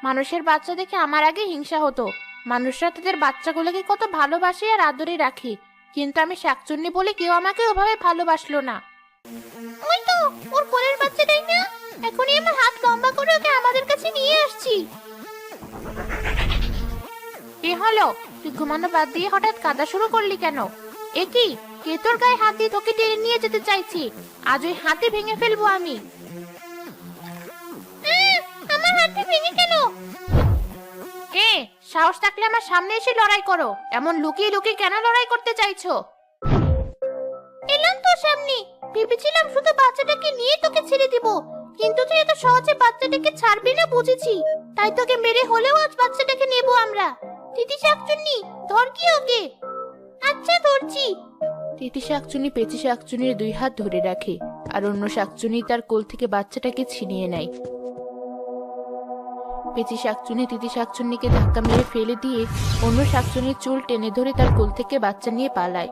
মানুষের বাচ্চা দেখে আমার আগে হিংসা হতো। মানুষরা তাদের বাচ্চাগুলোকে কত ভালোবাসে আর আদরে রাখে, কিন্তু আমি শাকচুন্নি বলে কেউ আমাকে ওভাবে ভালোবাসলো না। ওই তো ওর কোলের বাচ্চাটাই না, এখনই আমার হাত লম্বা করে ওকে আমাদের কাছে নিয়ে আসছি। কি হলো, তুই ঘুমানো বাদ দিয়ে হঠাৎ কাঁদা শুরু করলি কেন? এ কি, কে তোর গায়ে হাত দিয়ে তোকে টেনে নিয়ে যেতে চাইছি? আজ ওই হাতে ভেঙে ফেলবো আমি। আমার হাতে ভেঙে কেন? কে সাহস থাকলে আমার সামনে এসে লড়াই করো, এমন লুকিয়ে লুকিয়ে কেন লড়াই করতে চাইছো? এলাম তোর সামনে, ভেবেছিলাম শুধু বাচ্চাটাকে নিয়ে তোকে ছেড়ে দিব, কিন্তু তুই এত সহজে বাচ্চাটাকে ছাড়বি না বুঝেছি। তাই তোকে মেরে হলেও আজ বাচ্চাটাকে নেব আমরা। তিতি শাকচুন্নি, ধর কি ওকে। আচ্ছা ধরছি। তিতি শাকচুন্নি পেঁচি শাকচুন্নির দুই হাত ধরে রাখে, আর অন্য শাকচুন্নি তার কোল থেকে বাচ্চাটাকে ছিনিয়ে নেয়। পেঁচি শাকচুন্নি তিতি শাকচুন্নিকে ধাক্কা মেরে ফেলে দিয়ে অন্য শাকচুন্নির চুল টেনে ধরে তার কোল থেকে বাচ্চা নিয়ে পালায়।